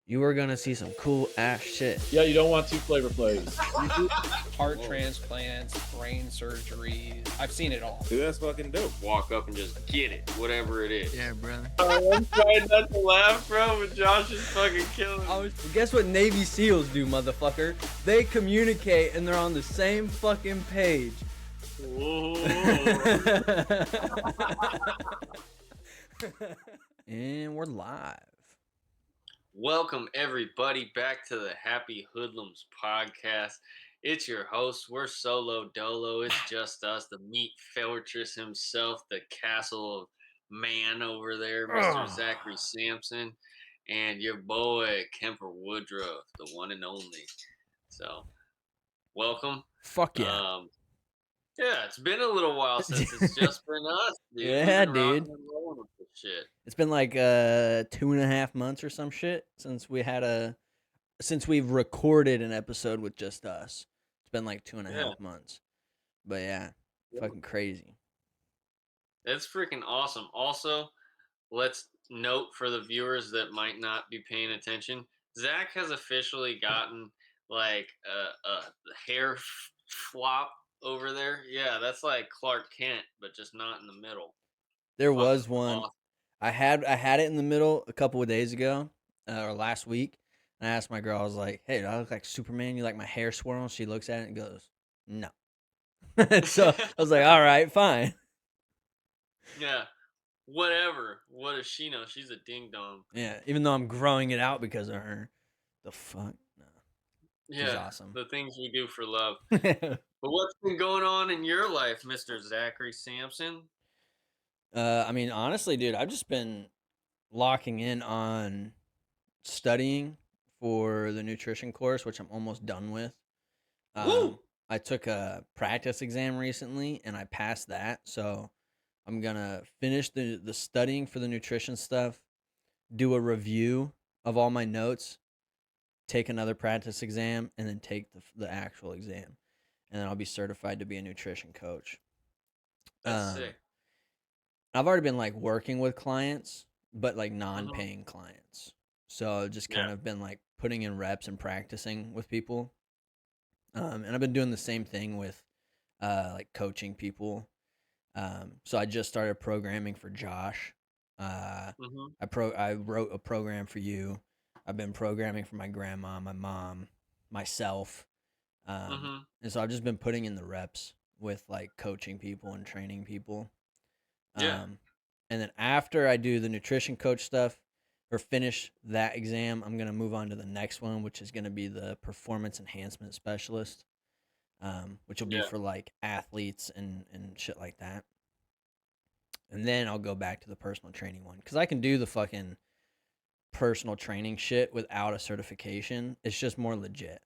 you are gonna see some cool ass shit. Yeah, you don't want two flavor flavors. Heart transplants, brain surgeries. I've seen it all. Dude, that's fucking dope. Walk up and just get it, whatever it is. Yeah, brother. I'm trying not to laugh, bro, but Josh is fucking killing me. Guess what Navy SEALs do, motherfucker? They communicate and they're on the same fucking page. Whoa. And we're live. Welcome, everybody, back to the Happy Hoodlums podcast. It's your host. We're solo dolo. It's just us, the meat fortress himself, the castle of man over there, Mr. Zachary Sampson, and your boy, Kemper Woodruff, the one and only. So, welcome. Fuck yeah. Yeah, it's been a little while since it's just been us, dude. Yeah, We've been dude. rocking and rolling with this shit. It's been like 2.5 months or some shit since we've recorded an episode with just us. It's been like 2.5 months. But yeah, fucking crazy. It's freaking awesome. Also, let's note for the viewers that might not be paying attention, Zach has officially gotten like a hair flop over there. Yeah, that's like Clark Kent, but just not in the middle. There Fucking was one. awesome. I had it in the middle a couple of days ago, or last week. And I asked my girl, I was like, "Hey, do I look like Superman? You like my hair swirl?" She looks at it and goes, "No." So I was like, "All right, fine." Yeah, whatever. What does she know? She's a ding dong. Yeah, even though I'm growing it out because of her. The fuck? No. She's Yeah, awesome. the things we do for love. But what's been going on in your life, Mr. Zachary Sampson? I mean, honestly, dude, I've just been locking in on studying for the nutrition course, which I'm almost done with. Woo! I took a practice exam recently and I passed that, so I'm gonna finish the studying for the nutrition stuff, do a review of all my notes, take another practice exam, and then take the actual exam, and then I'll be certified to be a nutrition coach. That's sick. I've already been like working with clients, but like non-paying clients. So I've just kind of been like putting in reps and practicing with people. And I've been doing the same thing with like coaching people. So I just started programming for Josh. I wrote a program for you. I've been programming for my grandma, my mom, myself. And so I've just been putting in the reps with like coaching people and training people. And then after I do the nutrition coach stuff or finish that exam, I'm going to move on to the next one, which is going to be the performance enhancement specialist, which will be for like athletes and shit like that. And then I'll go back to the personal training one because I can do the fucking personal training shit without a certification. It's just more legit.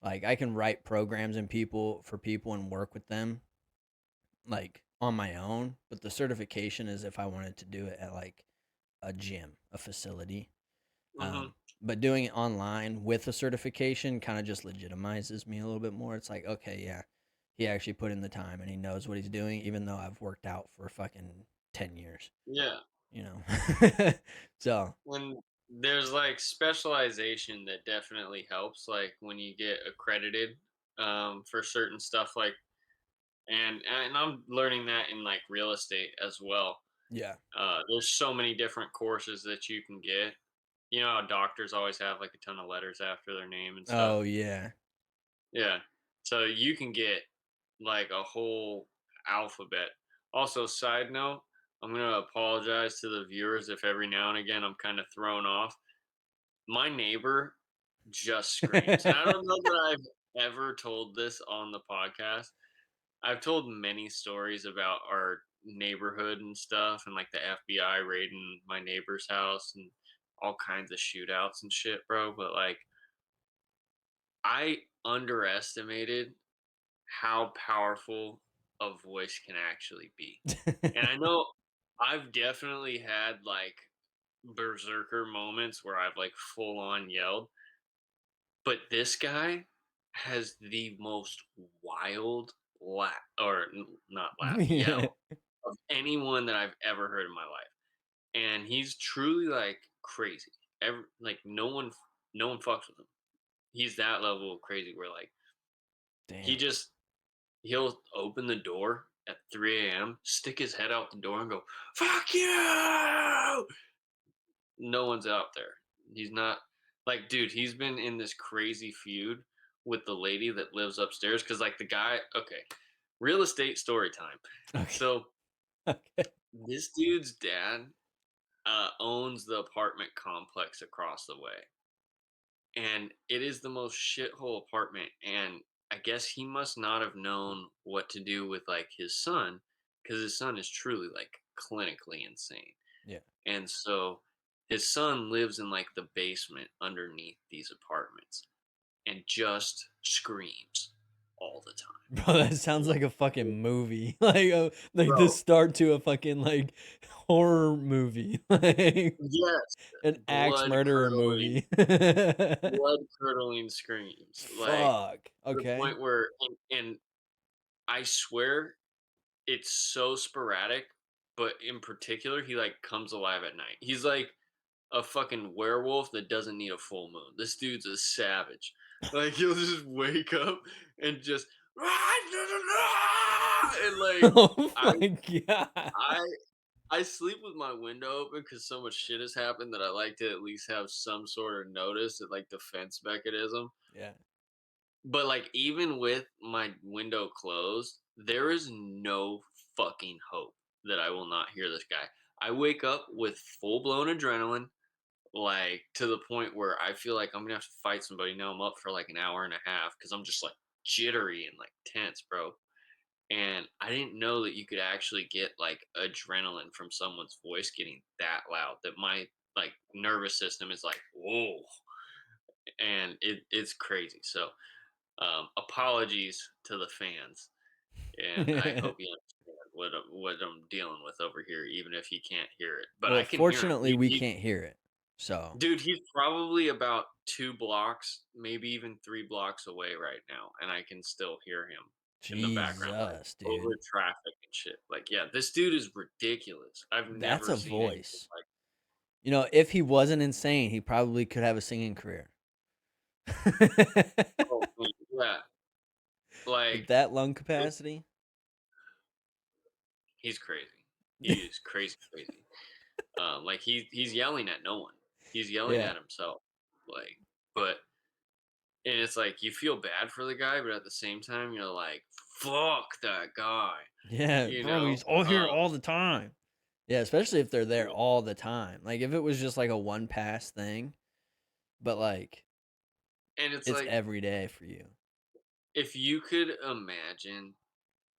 Like I can write programs for people and work with them like on my own, but the certification is if I wanted to do it at like a gym, a facility. But doing it online with a certification kind of just legitimizes me a little bit more. It's like, okay, yeah, he actually put in the time and he knows what he's doing, even though I've worked out for fucking 10 years. Yeah. You know? So when there's like specialization that definitely helps, like when you get accredited for certain stuff, like and I'm learning that in like real estate as well. yeah. There's so many different courses that you can get. You know how doctors always have like a ton of letters after their name and stuff. Oh yeah. Yeah. So you can get like a whole alphabet. Also, side note, I'm going to apologize to the viewers if every now and again I'm kind of thrown off. My neighbor just screams. And I don't know that I've ever told this on the podcast. I've told many stories about our neighborhood and stuff and like the FBI raiding my neighbor's house and all kinds of shootouts and shit, bro. But like, I underestimated how powerful a voice can actually be. And I know I've definitely had like berserker moments where I've like full on yelled, but this guy has the most wild laugh or not laugh, yell of anyone that I've ever heard in my life. And he's truly like crazy no one fucks with him. He's that level of crazy where like he Damn. just he'll open the door at 3 a.m., stick his head out the door and go, "Fuck you!" No one's out there. He's not like, dude, he's been in this crazy feud with the lady that lives upstairs. Cause like the guy, okay, real estate story time. Okay. So Okay. this dude's dad owns the apartment complex across the way. And it is the most shithole apartment. And I guess he must not have known what to do with like his son, because his son is truly like clinically insane. Yeah. And so his son lives in like the basement underneath these apartments and just screams all the time. Bro, that sounds like a fucking movie. Like the Bro, start to a fucking like horror movie. Like yes, an axe blood murderer curdling, movie. blood curdling screams. Like Fuck. to the Okay. point where, and I swear it's so sporadic, but in particular, he like comes alive at night. He's like a fucking werewolf that doesn't need a full moon. This dude's a savage. Like he'll just wake up and just and like Oh I my god. I I sleep with my window open because so much shit has happened that I like to at least have some sort of notice and like defense mechanism. Yeah. But like even with my window closed, there is no fucking hope that I will not hear this guy. I wake up with full blown adrenaline, like to the point where I feel like I'm gonna have to fight somebody. Now I'm up for like an hour and a half because I'm just like jittery and like tense, bro. And I didn't know that you could actually get like adrenaline from someone's voice getting that loud. That my like nervous system is like whoa, and it's crazy. So apologies to the fans, and I hope you understand what I'm dealing with over here, even if you can't hear it. But Well, I can hear him. fortunately we can't hear it. So, Dude, he's probably about 2 blocks, maybe even 3 blocks away right now, and I can still hear him in the background, like, Jesus, over dude. traffic and shit. Like, yeah, this dude is ridiculous. I've That's never a seen anything voice. like. You know, if he wasn't insane, he probably could have a singing career. Oh, man, yeah, With like, that lung it capacity. he's crazy. He is crazy, crazy. Like, he's yelling at no one. He's yelling Yeah. at himself, like, but and it's like, you feel bad for the guy, but at the same time, you're like, "Fuck that guy," Yeah, you bro, know? he's all here all the time. Yeah, especially if they're there all the time. Like if it was just like a one pass thing, but like And it's it's like, every day for you. if you could imagine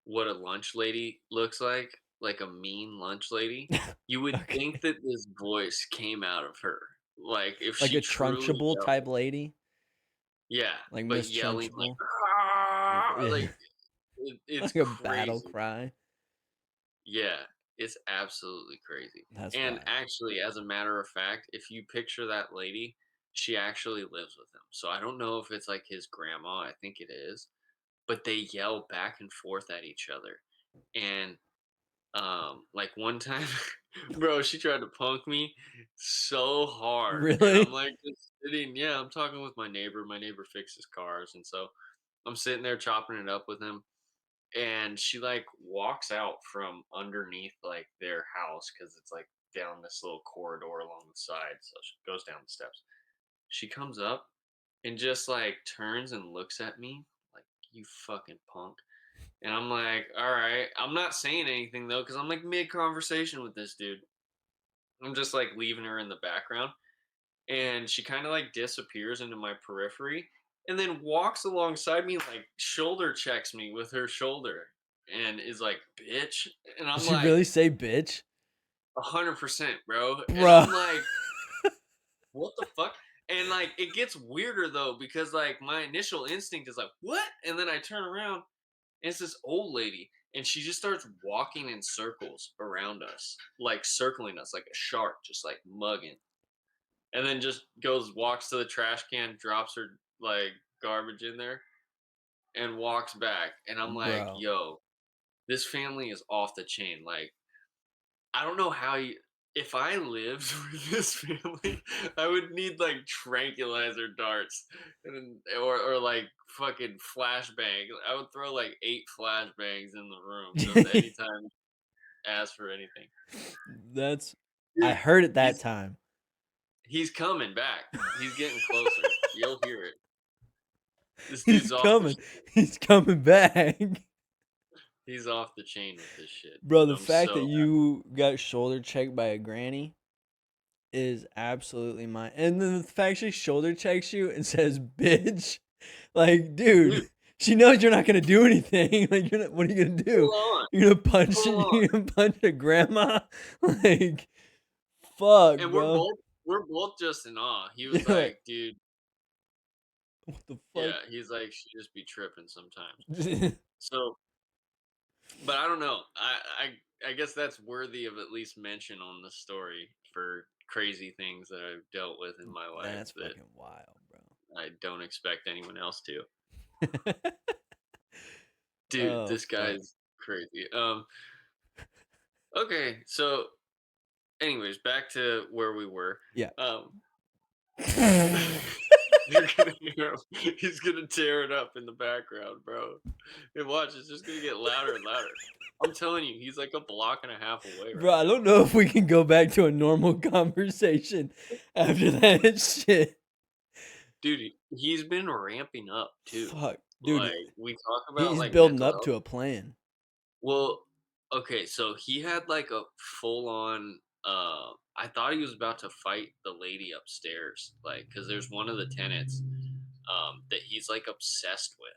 what a lunch lady looks like a mean lunch lady, you would Okay. think that this voice came out of her. Like if Like she a truly Trunchable yelled, type lady, yeah, like but Miss yelling like, Trunchable. "Ah!" Yeah. like it's Like a battle crazy. cry. Yeah, it's absolutely crazy. That's And wild. actually, as a matter of fact, if you picture that lady, she actually lives with him. So I don't know if it's like his grandma. I think it is, but they yell back and forth at each other. And like one time, bro, she tried to punk me so hard, and I'm Really? like just sitting. Yeah, I'm talking with my neighbor. My neighbor fixes cars, and so I'm sitting there chopping it up with him, and she like walks out from underneath like their house because it's like down this little corridor along the side, so she goes down the steps. She comes up and just like turns and looks at me like, "You fucking punk." And I'm like, "All right." I'm not saying anything though because I'm like mid conversation with this dude. I'm just like leaving her in the background, and she kind of like disappears into my periphery and then walks alongside me, like shoulder checks me with her shoulder and is like, "Bitch." And Did I'm she like, really say bitch? 100%, bro. And Bro. I'm like, "What the fuck?" And like it gets weirder though because like my initial instinct is like, "What?" And then I turn around and it's this old lady, and she just starts walking in circles around us, like circling us like a shark, just like mugging. And then just goes, walks to the trash can, drops her like garbage in there, and walks back. And I'm like, Bro. yo, this family is off the chain. Like, I don't know how you. if I lived with this family, I would need like tranquilizer darts or like fucking flashbang. I would throw like 8 flashbangs in the room just anytime ask for anything. I Dude, heard it that he's time. he's coming back. He's getting closer. You'll hear it. This He's dude's off the coming. He's coming back. he's off the chain with this shit. Bro, the I'm fact so that you got shoulder checked by a granny is absolutely mine. And then the fact she shoulder checks you and says, bitch. Like, dude, dude, she knows you're not gonna do anything. Like, you're not, what are you gonna do? hold on. You're gonna punch Hold it? on. You're gonna punch a grandma? Like, fuck, And bro. we're both just in awe. He was You're like, like, dude, what the fuck? yeah, he's like, she just be tripping sometimes. So, but I don't know. I guess that's worthy of at least mention on the story for crazy things that I've dealt with in my life That's that fucking wild, bro. I don't expect anyone else to. Dude, Oh, this fuck. guy's crazy. Okay, so anyways, back to where we were. Yeah. Um you're gonna hear him. He's gonna tear it up in the background, bro. And watch, it's just gonna get louder and louder. I'm telling you, he's like a block and a half away Bro, right I now. don't know if we can go back to a normal conversation after that shit. Dude, he's been ramping up too. Fuck. Like Dude, we talk about he's like building mental up health. to a plan. Well, okay, so he had like a full on I thought he was about to fight the lady upstairs, like cuz there's one of the tenants that he's like obsessed with.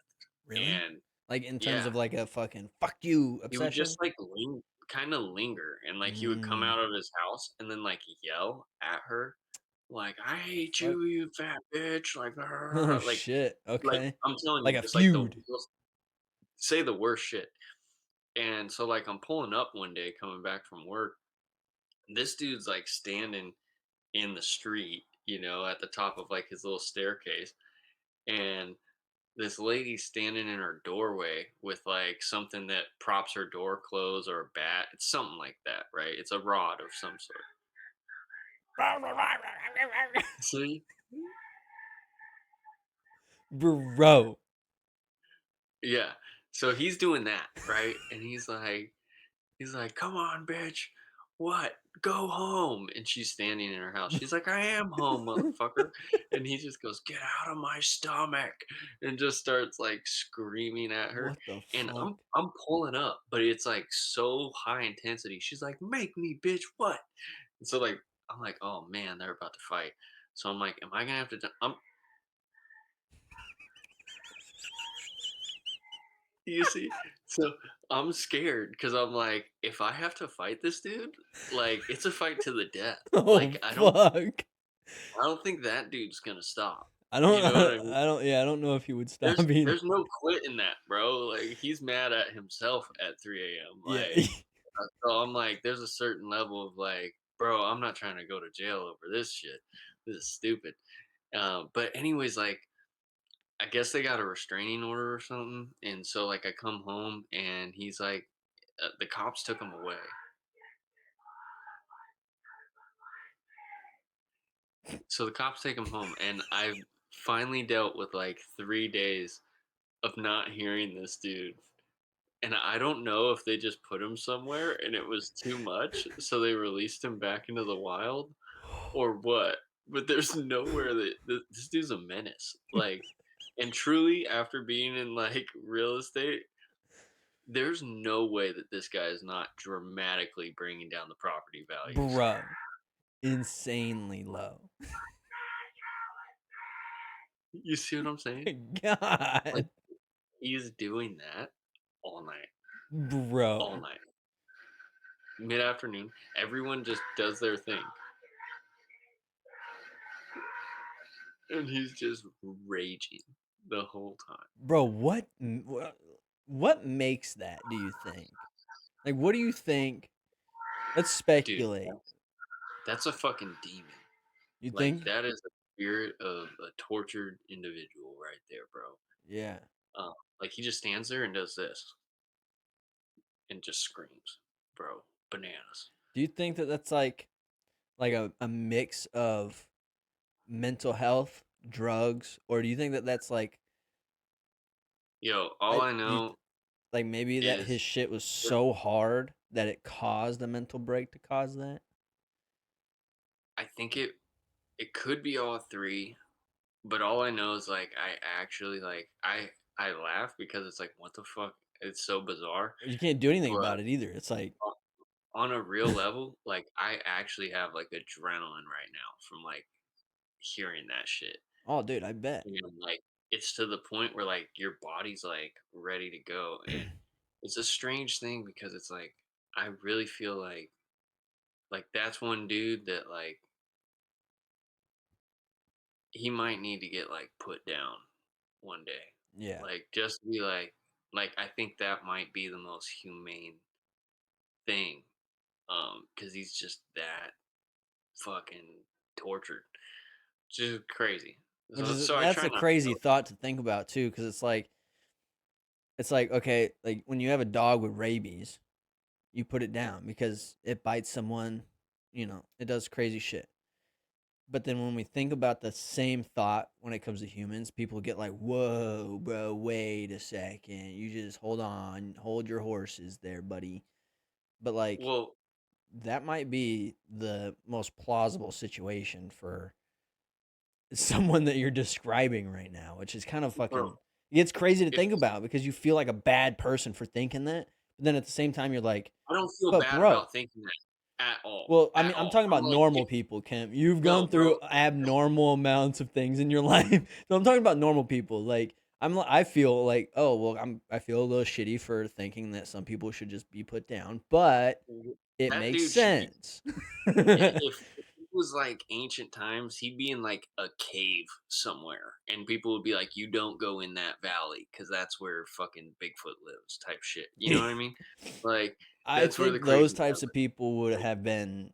Really? And Like, in terms yeah, of, like, a fucking "fuck you" he would obsession? just like kind of linger and like he would come Mm. out of his house and then like yell at her like I hate Fuck. you, you fat bitch, like Oh, like shit. like Okay. I'm telling Like you a just like feud. he'll say the worst shit. And so like I'm pulling up one day coming back from work. This dude's like standing in the street, at the top of like his little staircase. And this lady standing in her doorway with like something that props her door closed or a bat. It's something like that, right? It's a rod of some sort. See? Bro. Yeah. So he's doing that, right? And he's like, "Come on, bitch. What? Go home." And she's standing in her house. She's like, "I am home, motherfucker." And he just goes, "Get out of my stomach." And just starts like screaming at her. What the And fuck? I'm pulling up, but it's like so high intensity. She's like, "Make me, bitch. What?" And so like I'm like, "Oh man, they're about to fight." So I'm like, "Am I gonna have to?" You see? So I'm scared because I'm like, if I have to fight this dude, like it's a fight to the death. Oh, Like fuck. I don't think that dude's gonna stop. I You don't know what I mean? yeah, I don't know if he would stop There's being there's no quitting that, bro. Like he's mad at himself at 3 a.m. yeah. So I'm like, there's a certain level of like, bro, I'm not trying to go to jail over this shit. This is stupid. But anyways, like I guess they got a restraining order or something, and so like I come home and he's like, the cops took him away. So the cops take him home, and I've finally dealt with like 3 days of not hearing this dude. And I don't know if they just put him somewhere and it was too much, so they released him back into the wild or what. But there's nowhere that this dude's a menace. Like, and truly, after being in like real estate, there's no way that this guy is not dramatically bringing down the property values. Bro. Insanely low. You see what I'm saying? Like, God. he's doing that all night, all Bro. night, mid afternoon. Everyone just does their thing, and he's just raging the whole time. Bro, what makes that, do you think? Like, what do you think? Let's Dude, speculate. that's a fucking demon. You Like, think? that is the spirit of a tortured individual right there, bro. Yeah. Like, he just stands there and does this and just screams, bro. Bananas. Do you think that that's like like a mix of mental health, drugs, or do you think that that's like Yo, all I I do you, know like maybe that his is shit was if so hard that it caused a mental break to cause that? I think it could be all three, but all I know is like I actually like I laugh because it's like what the fuck? It's so bizarre. You can't do anything But about it either. It's like, on a real level, like I actually have like adrenaline right now from like hearing that shit. oh, dude, I bet. And like it's to the point where like your body's like ready to go. And it's a strange thing because it's like I really feel like that's one dude that like he might need to get like put down one day. Yeah. Like just to be like I think that might be the most humane thing. Cuz he's just that fucking tortured. Just crazy. Which So is so I that's try a not to crazy go. thought to think about too, because it's like okay, like when you have a dog with rabies, you put it down because it bites someone, it does crazy shit. But then when we think about the same thought when it comes to humans, people get like, "Whoa, bro, wait a second. You just hold on, hold your horses there, buddy." But like Well, that might be the most plausible situation for someone that you're describing right now, which is kind of bro, fucking it's crazy to if think about because you feel like a bad person for thinking that. But then at the same time you're like, I don't feel "But bad bro, about thinking that at all. well, I At mean, I'm all. talking I'm about like, normal if people, Kemp. You've no, gone bro. through abnormal amounts of things in your life. So I'm talking about normal people. Like I feel like, oh, well, I feel a little shitty for thinking that some people should just be put down, but it That makes dude should be sense. if it was like ancient times, he'd be in like a cave somewhere, and people would be like, "You don't go in that valley because that's where fucking Bigfoot lives," type shit. You know what I mean? Like I that's where the think those crazy guy types of lives. people would have been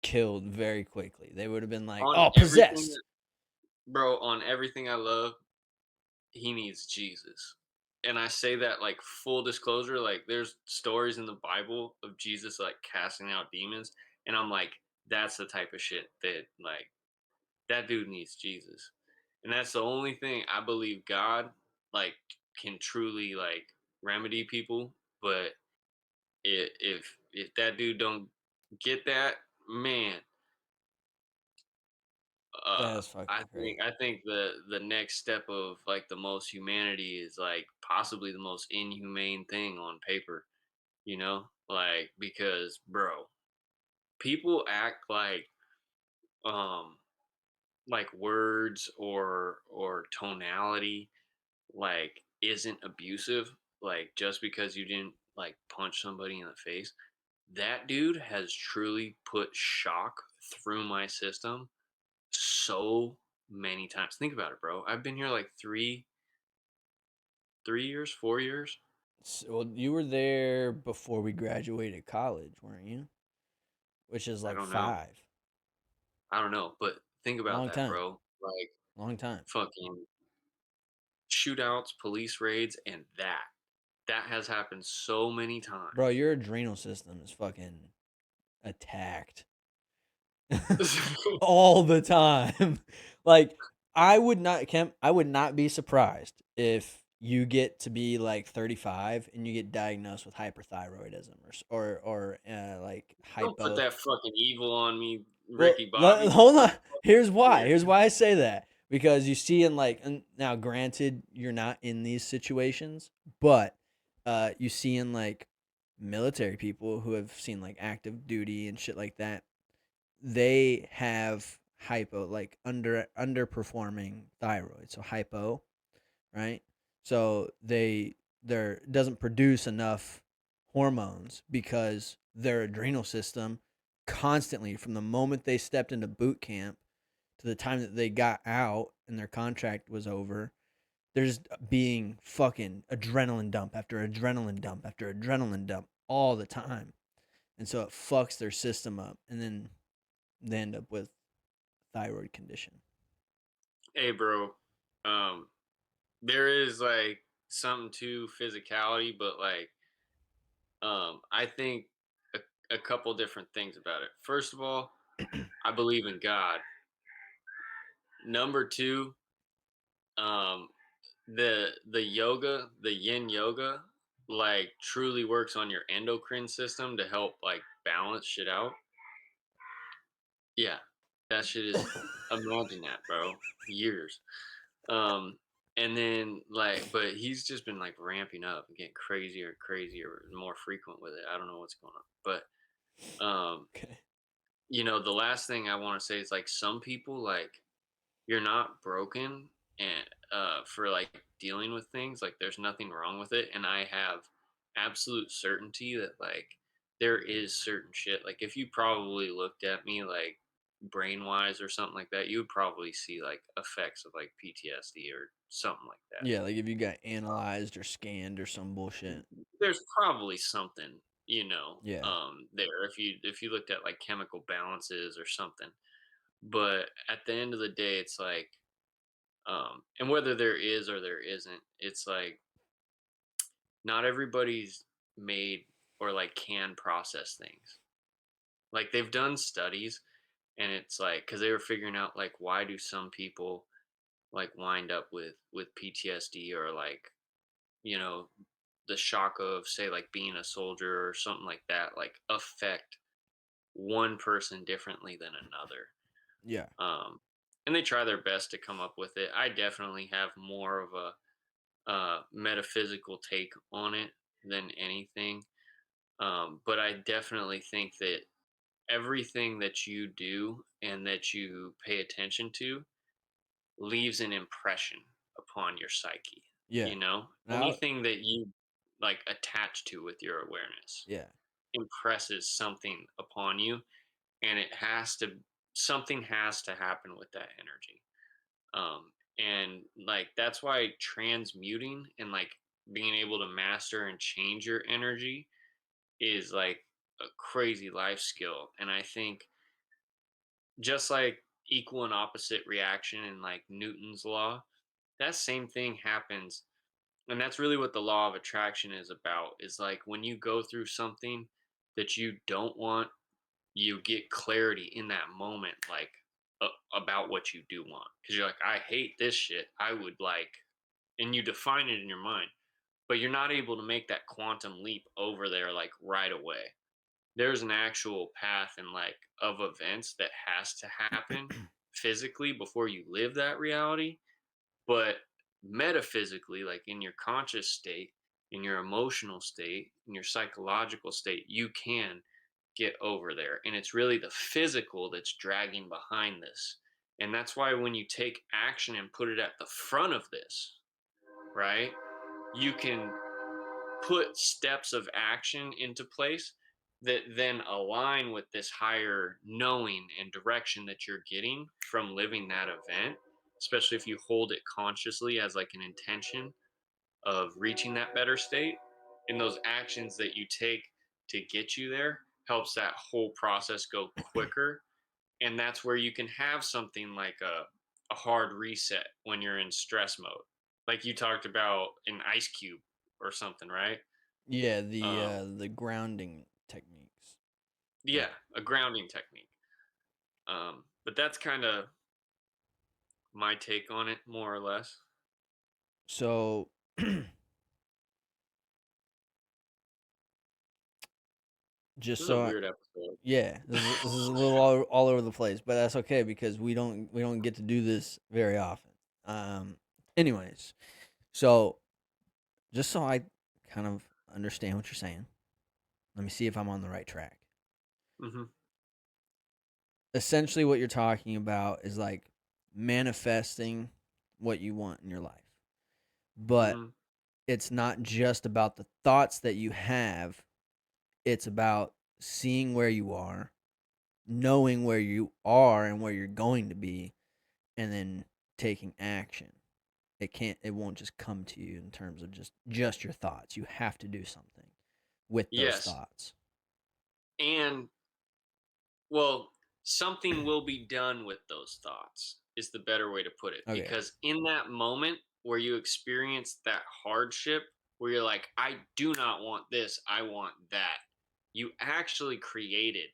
killed very quickly. They would have been like, On "Oh, everything, possessed." bro. On everything I love, he needs Jesus. And I say that like full disclosure, like there's stories in the Bible of Jesus like casting out demons, and I'm like, that's the type of shit that like that dude needs Jesus. And that's the only thing I believe God like can truly like remedy people. But if that dude don't get that, man, That is fucking crazy. I think the next step of like the most humanity is like possibly the most inhumane thing on paper, you know? Like because bro, people act um like words or tonality like isn't abusive like just because you didn't like punch somebody in the face. That dude has truly put shock through my system so many times. Think about it, bro. I've been here like 3 years, 4 years. Well, you were there before we graduated college, weren't you? Which is I like don't know. 5. I don't know, but think about Long that, time. bro. Like Long time. fucking shootouts, police raids, and that has happened so many Bro, times. your adrenal system is fucking attacked all the time. Like I would not be surprised if you get to be like 35 and you get diagnosed with hyperthyroidism or like Don't put hypo. that fucking evil on me, Well, Ricky Bobby. hold I'm on. Here's fucking why. serious. Here's why I say that. Because you see in like and now granted you're not in these situations, but you see in like military people who have seen like active duty and shit like that, they have hypo like underperforming thyroid. So hypo, right? So there doesn't produce enough hormones because their adrenal system constantly from the moment they stepped into boot camp to the time that they got out and their contract was over, there's being fucking adrenaline dump after adrenaline dump after adrenaline dump all the time. And so it fucks their system up and then they end up with thyroid condition. Hey, bro. Um, there is like something to physicality, but like, I think a couple different things about it. First of all, I believe in God. Number two, um, the yin yoga, like truly works on your endocrine system to help like balance shit out. Yeah, that shit is imagine that, bro. Years. Um, and then like, but he's just been like ramping up and getting crazier and crazier, more frequent with it. I don't know what's going on, but Okay. the last thing I want to say is like some people like you're not broken and for like dealing with things like there's nothing wrong with it, and I have absolute certainty that like there is certain shit like if you probably looked at me like brain wise or something like that, you would probably see like effects of like PTSD or something like that. Yeah, like if you got analyzed or scanned or some bullshit. There's probably something Yeah. there if you looked at like chemical balances or something, but at the end of the day it's like and whether there is or there isn't, it's like not everybody's made or like can process things. Like they've done studies, and it's like because they were figuring out like why do some people like wind up with PTSD or like you know the shock of say like being a soldier or something like that like affect one person differently than another. Yeah. Um, and they try their best to come up with it. I definitely have more of a metaphysical take on it than anything. But I definitely think that everything that you do and that you pay attention to leaves an impression upon your psyche. Yeah. You know, Now, anything that you like attach to with your awareness yeah. impresses something upon you, and something has to happen with that energy. And like that's why transmuting and like being able to master and change your energy is like a crazy life skill. And I think just like equal and opposite reaction in like Newton's law, that same thing happens. And that's really what the law of attraction is about, is like when you go through something that you don't want, you get clarity in that moment like about what you do want, because you're like, I hate this shit, I would like, and you define it in your mind, but you're not able to make that quantum leap over there like right away. There's an actual path and like of events that has to happen physically before you live that reality, but metaphysically, like in your conscious state, in your emotional state, in your psychological state, you can get over there. And it's really the physical that's dragging behind this. And that's why when you take action and put it at the front of this, right, you can put steps of action into place that then align with this higher knowing and direction that you're getting from living that event, especially if you hold it consciously as like an intention of reaching that better state. And those actions that you take to get you there helps that whole process go quicker. And that's where you can have something like a hard reset when you're in stress mode, like you talked about an ice cube or something, right? Yeah, um the grounding techniques. yeah, a grounding technique. But that's kind of my take on it, more or less. So This just is a so I, weird episode. yeah, this is a little all over the place, but that's okay because we don't get to do this very often. Um anyways, so just so I kind of understand what you're saying, let me see if I'm on the right track. Hmm. Essentially what you're talking about is like manifesting what you want in your life. But Hmm. it's not just about the thoughts that you have, it's about seeing where you are, knowing where you are and where you're going to be, and then taking action. It won't just come to you in terms of just your thoughts. You have to do something with those Yes. thoughts. And well, something will be done with those thoughts is the better way to put it, Okay. because in that moment where you experience that hardship, where you're like, I do not want this, I want that, you actually created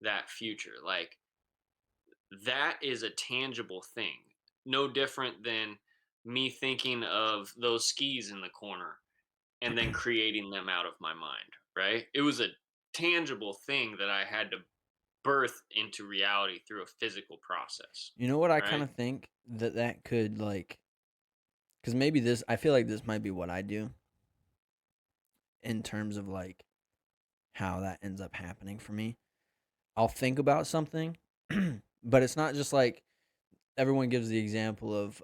that future. Like that is a tangible thing. No different than me thinking of those skis in the corner and then creating them out of my mind, right? It was a tangible thing that I had to birth into reality through a physical process, You know what I kind right? of think that could like, because maybe this, I feel like this might be what I do in terms of like how that ends up happening for me. I'll think about something, but it's not just like everyone gives the example of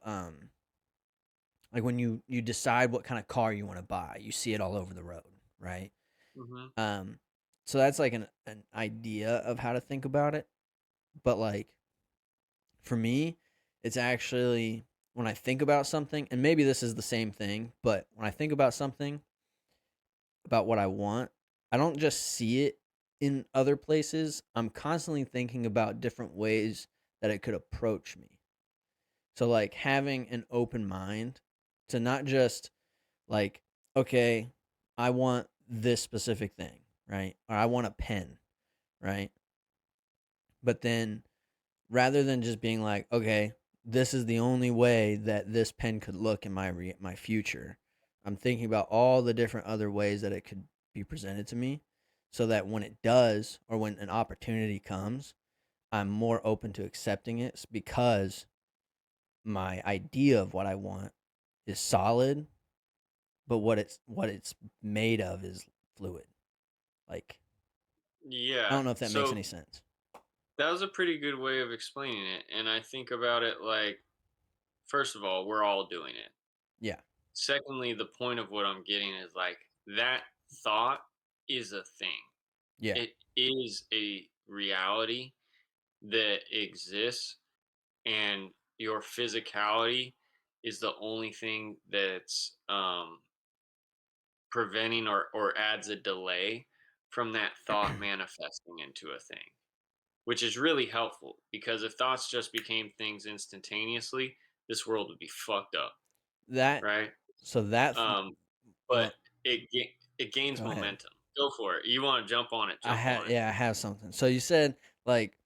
like when you decide what kind of car you want to buy, you see it all over the road, right? Hmm. Um, so that's like an idea of how to think about it. But like for me, it's actually when I think about something, and maybe this is the same thing, but when I think about something about what I want, I don't just see it in other places. I'm constantly thinking about different ways that it could approach me. So like having an open mind to not just like, okay, I want this specific thing, right? Or I want a pen, right? But then rather than just being like, okay, this is the only way that this pen could look in my future, I'm thinking about all the different other ways that it could be presented to me, so that when it does or when an opportunity comes, I'm more open to accepting it because my idea of what I want is solid, but what it's made of is fluid. Like I Yeah. don't know if that makes So any sense. that was a pretty good way of explaining it. And I think about it like, first of all, we're all doing it. Yeah. Secondly, the point of what I'm getting is like that thought is a thing. Yeah. It is a reality that exists, and your physicality is the only thing that's preventing or adds a delay from that thought manifesting into a thing, which is really helpful because if thoughts just became things instantaneously, this world would be fucked up, That right? so that Um, but well, it gains go ahead. momentum. Go for it. You want to jump on it? Jump on it. I have something. So you said like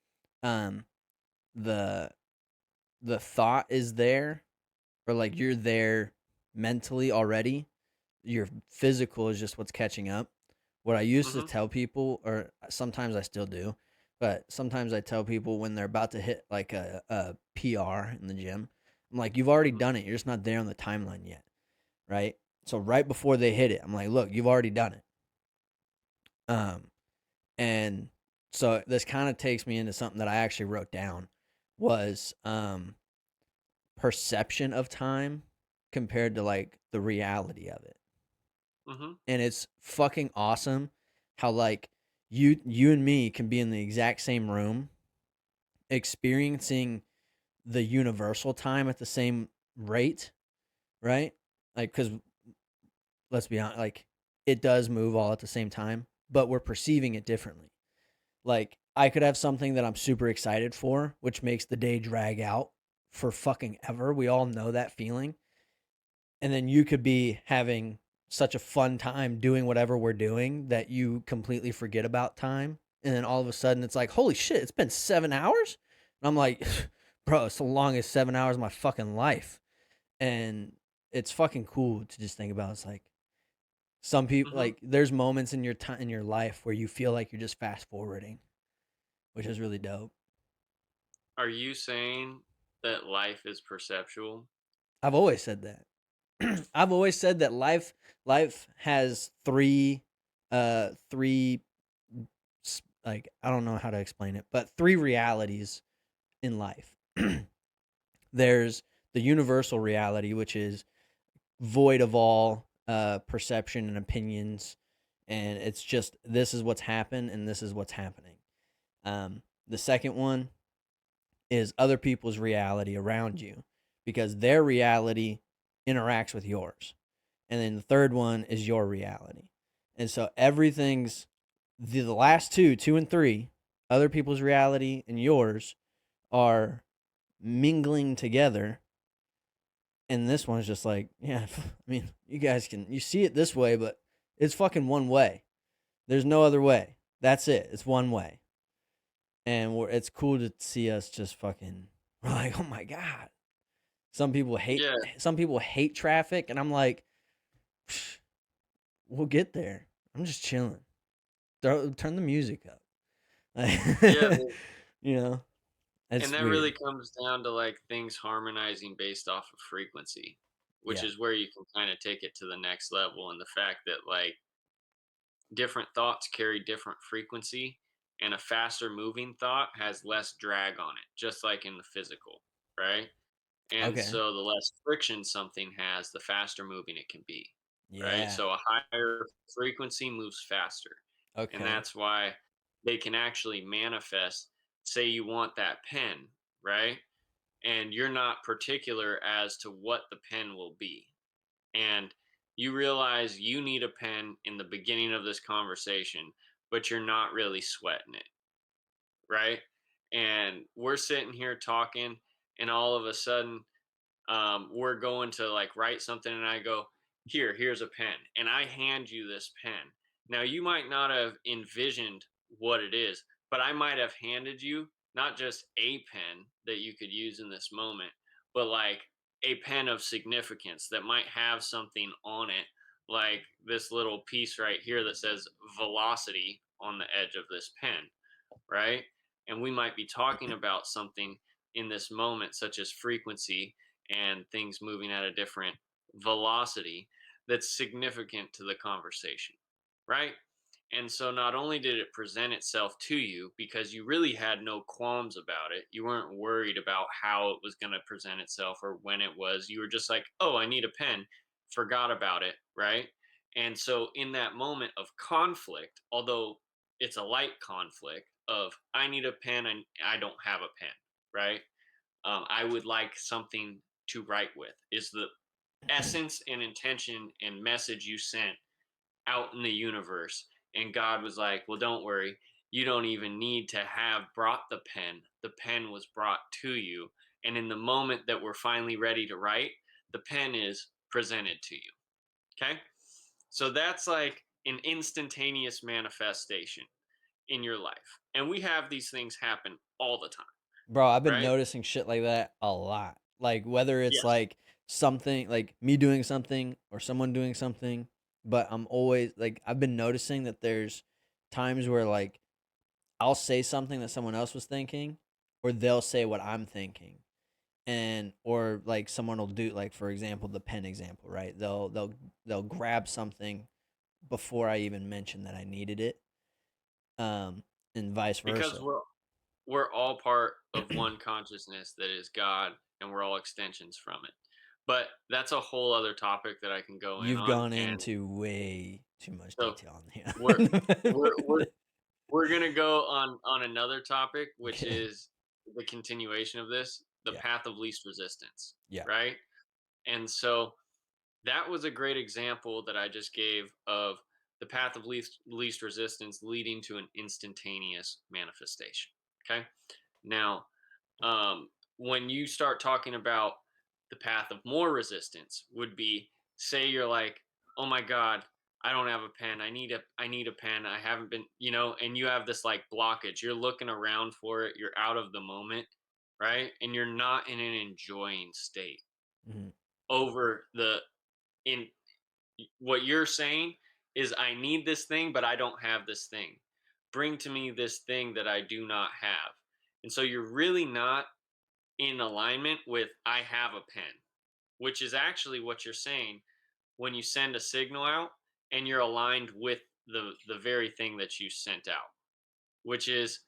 um the the thought is there, or like you're there mentally already. Your physical is just what's catching up. What I used to Hmm. tell people, or sometimes I still do, but sometimes I tell people when they're about to hit like a PR in the gym, I'm like, you've already Hmm. done it. You're just not there on the timeline yet, right? So right before they hit it, I'm like, look, you've already done it. Um, and so this kind of takes me into something that I actually wrote down was perception of time compared to like the reality of it. Hmm. And it's fucking awesome how like you and me can be in the exact same room experiencing the universal time at the same rate, right? Like cuz let's be honest, like it does move all at the same time, but we're perceiving it differently. Like I could have something that I'm super excited for, which makes the day drag out for fucking ever. We all know that feeling. And then you could be having such a fun time doing whatever we're doing that you completely forget about time. And then all of a sudden it's like, holy shit, it's been 7 hours. And I'm like, bro, it's the longest 7 hours of my fucking life. And it's fucking cool to just think about. It's like some people Hmm. like there's moments in your time in your life where you feel like you're just fast forwarding, which is really dope. Are you saying that life is perceptual? I've always said that. I've always said that life has three like I don't know how to explain it, but three realities in life. There's the universal reality, which is void of all perception and opinions, and it's just this is what's happened and this is what's happening. The second one is other people's reality around you because their reality interacts with yours. And then the third one is your reality. And so everything's the last two and three, other people's reality and yours are mingling together. And this one's just like, yeah, I mean, you see it this way, but it's fucking one way. There's no other way. That's it. It's one way. and it's cool to see us just fucking. We're like, oh my god. Some people hate. Yeah, Some people hate traffic, and I'm like, "Psh, we'll get there. I'm just chilling. Turn the music up. yeah, you know, and it's that weird. really comes down to like things harmonizing based off of frequency, which Yeah. is where you can kind of take it to the next level. And the fact that like different thoughts carry different frequency, and a faster moving thought has less drag on it, just like in the physical, right? And Okay. so the less friction something has, the faster moving it can be, right? Yeah. So a higher frequency moves faster. And Okay. that's why they can actually manifest. Say you want that pen, right? And you're not particular as to what the pen will be. And you realize you need a pen in the beginning of this conversation, but you're not really sweating it, right? And we're sitting here talking, and all of a sudden, we're going to like write something, and I go, here's a pen, and I hand you this pen. Now, you might not have envisioned what it is, but I might have handed you not just a pen that you could use in this moment, but like a pen of significance that might have something on it, like this little piece right here that says velocity on the edge of this pen, right? And we might be talking about something in this moment, such as frequency and things moving at a different velocity that's significant to the conversation, right? And so not only did it present itself to you because you really had no qualms about it, you weren't worried about how it was going to present itself or when it was, you were just like, oh, I need a pen, forgot about it, right? And so in that moment of conflict, although it's a light conflict of I need a pen and I don't have a pen, right? I would like something to write with, is the essence and intention and message you sent out in the universe. And God was like, well, don't worry. You don't even need to have brought the pen. The pen was brought to you. And in the moment that we're finally ready to write, the pen is presented to you. Okay. So that's like an instantaneous manifestation in your life. And we have these things happen all the time, Bro, I've been right? noticing shit like that a lot. Like whether it's Yes. like something like me doing something or someone doing something, but I'm always like I've been noticing that there's times where like I'll say something that someone else was thinking or they'll say what I'm thinking. And or like someone will do like for example the pen example, right? They'll grab something before I even mention that I needed it. Um and vice Because versa. we're all part of one consciousness that is God, and we're all extensions from it. But that's a whole other topic that I can go in You've on. gone And into way too much so detail on we're we're we're here. we're gonna go on another topic, which Okay. is the continuation of this, the Yeah. path of least resistance, Yeah. right? And so that was a great example that I just gave of the path of least resistance leading to an instantaneous manifestation. Okay. Now, when you start talking about the path of more resistance, would be say you're like, oh my god, I don't have a pen. I need a pen. I haven't been, and you have this like blockage. You're looking around for it. You're out of the moment, right? And you're not in an enjoying state Mhm. over the in what you're saying is I need this thing, but I don't have this thing. Bring to me this thing that I do not have. And so you're really not in alignment with I have a pen, which is actually what you're saying when you send a signal out and you're aligned with the very thing that you sent out, which is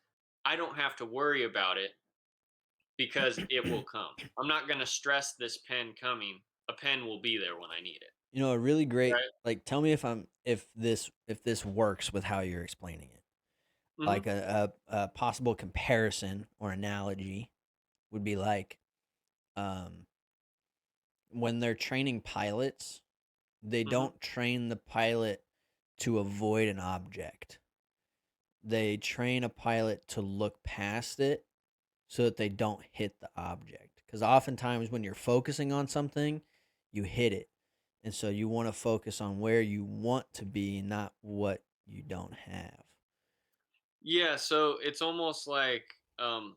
I don't have to worry about it because it will come. I'm not going to stress this pen coming. A pen will be there when I need it. A really great Right? like tell me if this works with how you're explaining it. Like Mhm. a possible comparison or analogy would be like um when they're training pilots, they Mhm. don't train the pilot to avoid an object. They train a pilot to look past it so that they don't hit the object. Because oftentimes when you're focusing on something, you hit it. And so you want to focus on where you want to be, not what you don't have. Yeah, so it's almost like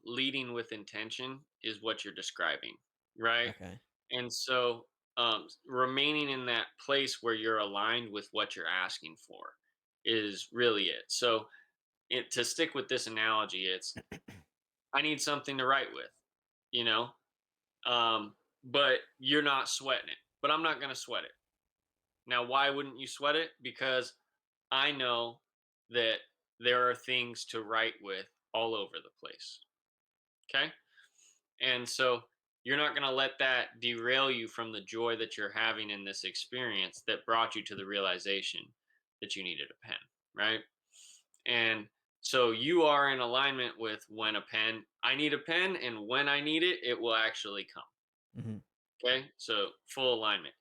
leading with intention is what you're describing, right? Okay. And so remaining in that place where you're aligned with what you're asking for is really it. So to stick with this analogy, it's I need something to write with, you know, but you're not sweating it. But I'm not going to sweat it. Now, why wouldn't you sweat it? Because I know that there are things to write with all over the place. Okay. And so you're not going to let that derail you from the joy that you're having in this experience that brought you to the realization that you needed a pen. Right. And so you are in alignment with when a pen, I need a pen, and when I need it, it will actually come. Mm-hmm. Okay. So full alignment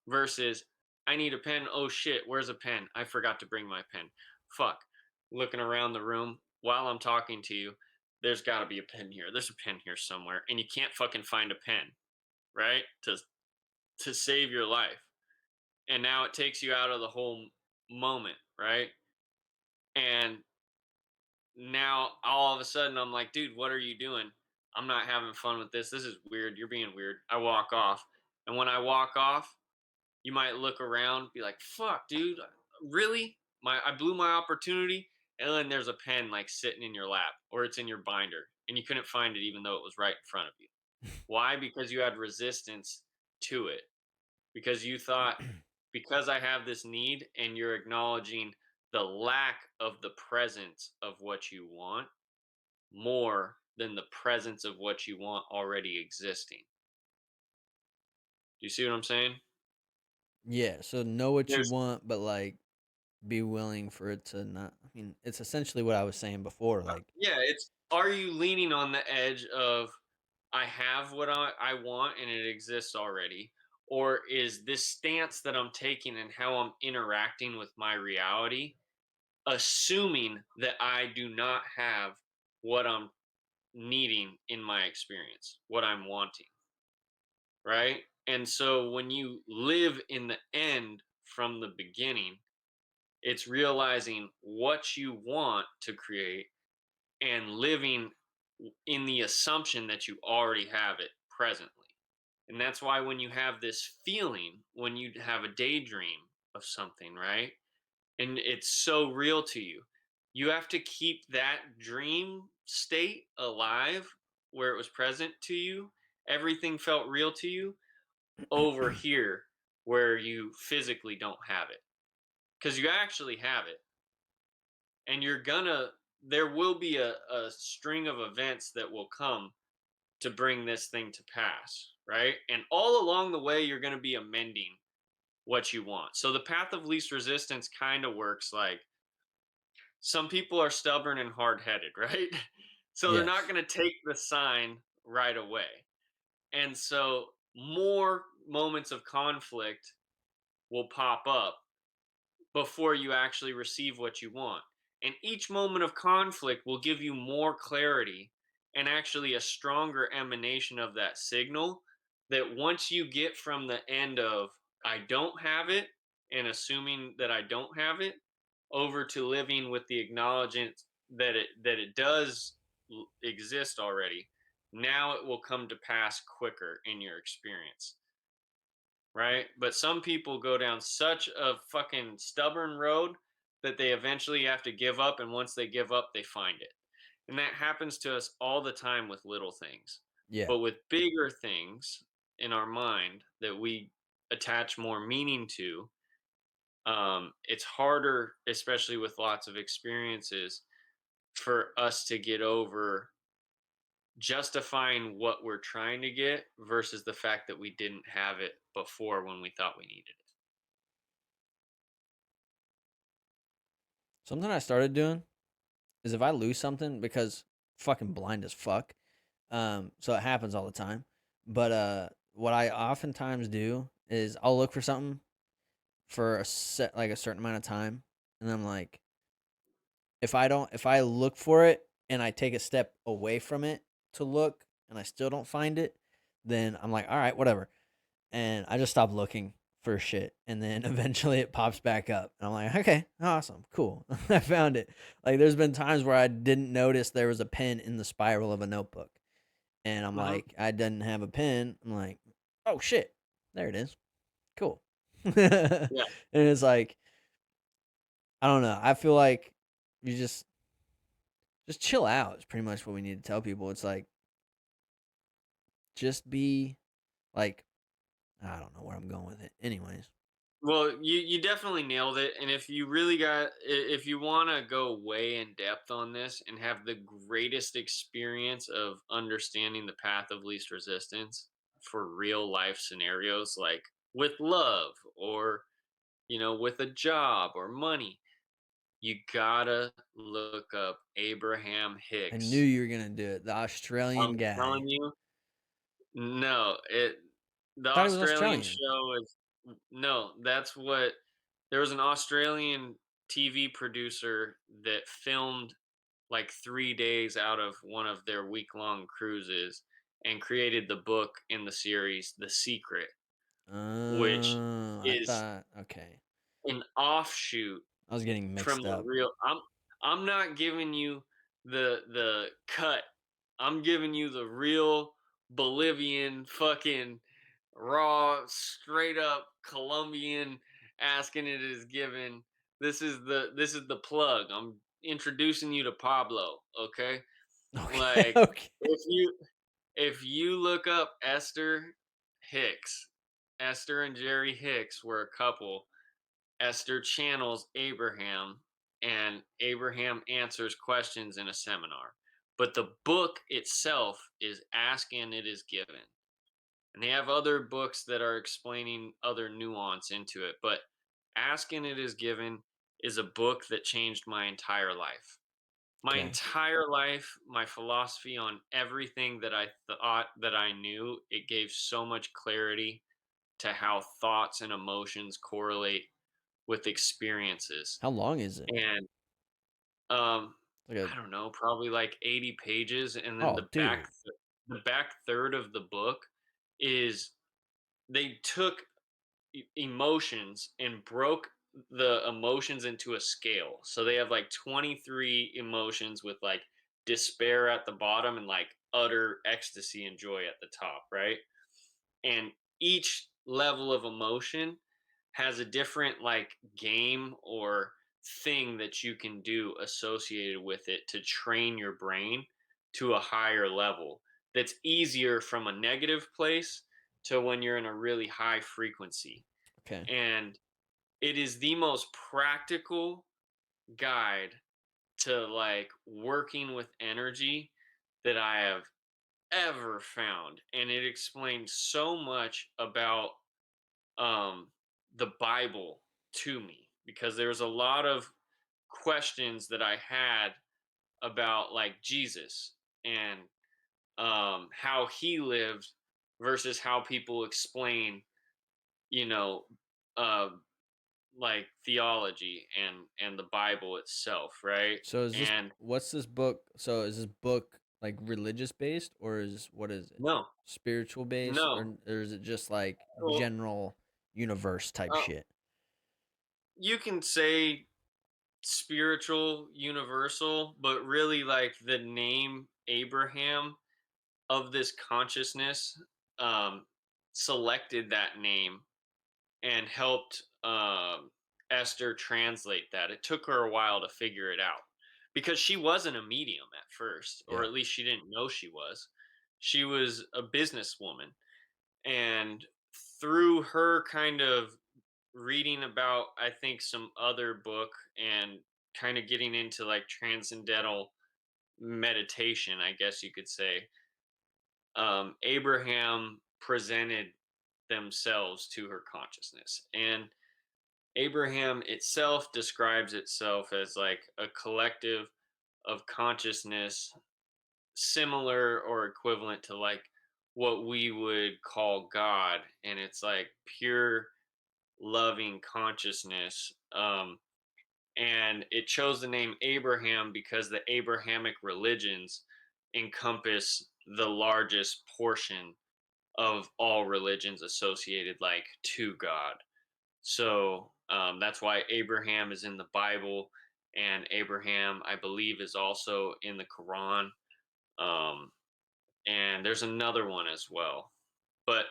versus I need a pen. Oh shit, where's a pen? I forgot to bring my pen. Fuck. Looking around the room while I'm talking to you, there's got to be a pen here. There's a pen here somewhere, and you can't fucking find a pen, right? To save your life. And now it takes you out of the whole moment, right? And now all of a sudden I'm like, dude, what are you doing? I'm not having fun with this. This is weird. You're being weird. I walk off. And when I walk off, you might look around, be like, "Fuck, dude, really? I blew my opportunity." And then there's a pen like sitting in your lap, or it's in your binder, and you couldn't find it even though it was right in front of you. Why? Because you had resistance to it. Because you thought, because I have this need, and you're acknowledging the lack of the presence of what you want more than the presence of what you want already existing. Do you see what I'm saying? Yeah. So know what you There's want, but like be willing for it to not. I mean, it's essentially what I was saying before. Like, Yeah, it's are you leaning on the edge of I have what I want and it exists already? Or is this stance that I'm taking and how I'm interacting with my reality assuming that I do not have what I'm needing in my experience, what I'm wanting, right? And so when you live in the end from the beginning, it's realizing what you want to create and living in the assumption that you already have it presently. And that's why when you have this feeling, when you have a daydream of something, right? And it's so real to you, you have to keep that dream state alive where it was present to you. Everything felt real to you over here where you physically don't have it because you actually have it and there will be a string of events that will come to bring this thing to pass, right? And all along the way, you're going to be amending what you want. So the path of least resistance kind of works like some people are stubborn and hard headed, right? So they're not yes. going to take the sign right away. And so more moments of conflict will pop up before you actually receive what you want. And each moment of conflict will give you more clarity and actually a stronger emanation of that signal that once you get from the end of I don't have it and assuming that I don't have it over to living with the acknowledgement that it does exist already, now it will come to pass quicker in your experience, right? But some people go down such a fucking stubborn road that they eventually have to give up. And once they give up, they find it. And that happens to us all the time with little things. Yeah. But with bigger things in our mind that we attach more meaning to, it's harder, especially with lots of experiences, for us to get over justifying what we're trying to get versus the fact that we didn't have it before when we thought we needed it. Something I started doing is if I lose something because fucking blind as fuck. So it happens all the time. But what I oftentimes do is I'll look for something for a certain amount of time, and I'm like, if I look for it and I take a step away from it to look and I still don't find it, then I'm like, all right, whatever, and I just stop looking for shit, and then eventually it pops back up. And I'm like, okay, awesome, cool. I found it. Like, there's been times where I didn't notice there was a pen in the spiral of a notebook, and I'm Hmm. like, I didn't have a pen. I'm like, oh shit, there it is. Cool. Yeah. And it's like, I don't know. I feel like you just chill out. Is pretty much what we need to tell people. It's like, just be like, I don't know where I'm going with it. Anyways, Well, you definitely nailed it. And if you really if you want to go way in depth on this and have the greatest experience of understanding the path of least resistance for real life scenarios, like with love or, with a job or money, you gotta look up Abraham I knew Hicks. you were gonna do it. The Australian I'm guy. telling you, no, the Thought he was Australian Australian. show is no, that's what there was an Australian TV producer that filmed like 3 days out of one of their week-long cruises and created the book in the series The Secret, which I is thought, okay. an offshoot I was getting from mixed the up. real. I'm not giving you the cut. I'm giving you the real Bolivian fucking raw, straight up Colombian asking it is given. This is the plug. I'm introducing you to Pablo, okay? Okay, Like okay. if you look up Esther Hicks, Esther and Jerry Hicks were a couple. Esther channels Abraham, and Abraham answers questions in a seminar. But the book itself is Ask and It Is Given. And they have other books that are explaining other nuance into it. But Ask and It Is Given is a book that changed my entire life. My Okay. entire life, my philosophy on everything that I thought that I knew, it gave so much clarity to how thoughts and emotions correlate with experiences. How long is it? And um Like a I don't know, probably like 80 pages, and then oh, dude. the back third of the book is they took emotions and broke the emotions into a scale. So they have like 23 emotions with like despair at the bottom and like utter ecstasy and joy at the top, right? And each level of emotion has a different like game or thing that you can do associated with it to train your brain to a higher level that's easier from a negative place to when you're in a really high frequency. Okay. And it is the most practical guide to like working with energy that I have ever found, and it explains so much about um the Bible to me, because there's a lot of questions that I had about like Jesus and how he lived versus how people explain, you know, uh like theology and the Bible itself, right? So is this And what's this book? So is this book like religious based, or is what is it? no, Spiritual based, no. or is it just like Well, general universe type uh, shit? you can say spiritual, universal, but really like the name Abraham of this consciousness um, selected that name and helped Esther translate that. It took her a while to figure it out because she wasn't a medium at first, or Yeah. at least she didn't know she was. She was a businesswoman. And through her kind of reading about, I think, some other book and kind of getting into like transcendental meditation, I guess you could say, Abraham presented themselves to her consciousness. And Abraham itself describes itself as like a collective of consciousness similar or equivalent to like what we would call God. And it's like pure loving consciousness. And it chose the name Abraham because the Abrahamic religions encompass the largest portion of all religions associated like to God. So that's why Abraham is in the Bible, and Abraham, I believe, is also in the Quran. Um, and there's another one as well. But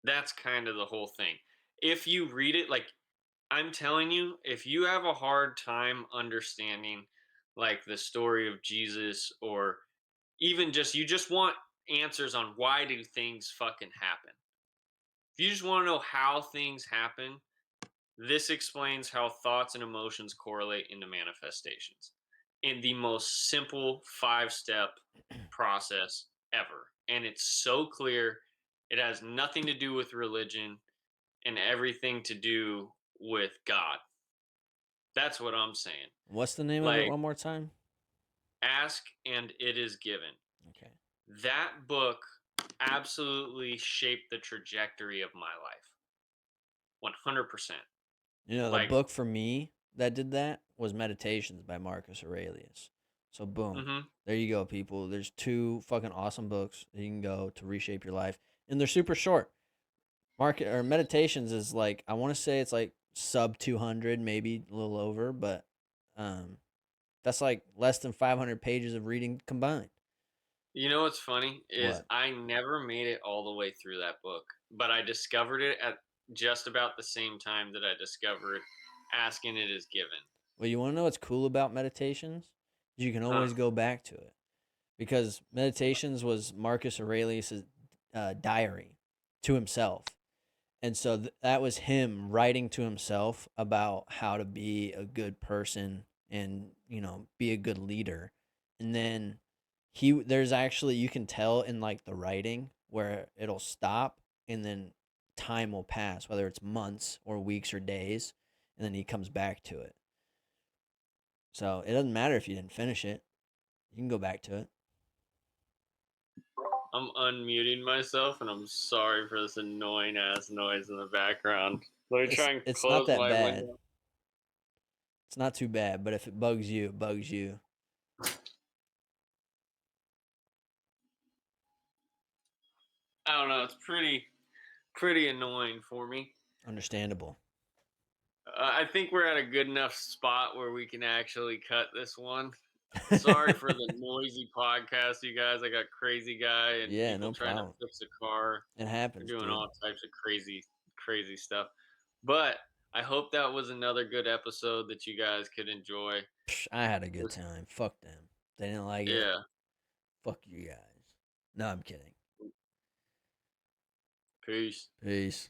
that's kind of the whole thing. If you read it, like I'm telling you, if you have a hard time understanding like the story of Jesus, or even just you just want answers on why do things fucking happen. If you just want to know how things happen, this explains how thoughts and emotions correlate into manifestations in the most simple 5 step process ever. And it's so clear. It has nothing to do with religion and everything to do with God. That's what I'm saying. What's the name of it Like, one more time? ask and it is given. Okay. That book absolutely shaped the trajectory of my life. 100%. You know, the Like, book for me that did that was Meditations by Marcus Aurelius. So boom. mhm. There you go, people. There's 2 fucking awesome books that you can go to reshape your life. And they're super short. Market or Meditations is like, I want to say it's like sub 200, maybe a little over, but um that's like less than 500 pages of reading combined. You know what's funny is What? I never made it all the way through that book, but I discovered it at just about the same time that I discovered asking it is given. Well, you want to know what's cool about Meditations? You can Huh. always go back to it because Meditations was Marcus Aurelius's diary to himself. And so that was him writing to himself about how to be a good person and, be a good leader. And then there's actually, you can tell in like the writing where it'll stop and then time will pass, whether it's months or weeks or days, and then he comes back to it. So it doesn't matter if you didn't finish it. You can go back to it. I'm unmuting myself and I'm sorry for this annoying ass noise in the background. Let me It's try and it's not close that my bad. window. It's not too bad, but if it bugs you, it bugs you. I don't know. It's pretty annoying for me. Understandable. I think we're at a good enough spot where we can actually cut this one. Sorry for the noisy podcast, you guys. I got crazy guy and Yeah, people no trying to problem. fix a car. It They're happens, doing dude. all types of crazy stuff. But I hope that was another good episode that you guys could enjoy. Psh, I had a good time. Fuck them. They didn't like it. Yeah. Fuck you guys. No, I'm kidding. Peace. Peace.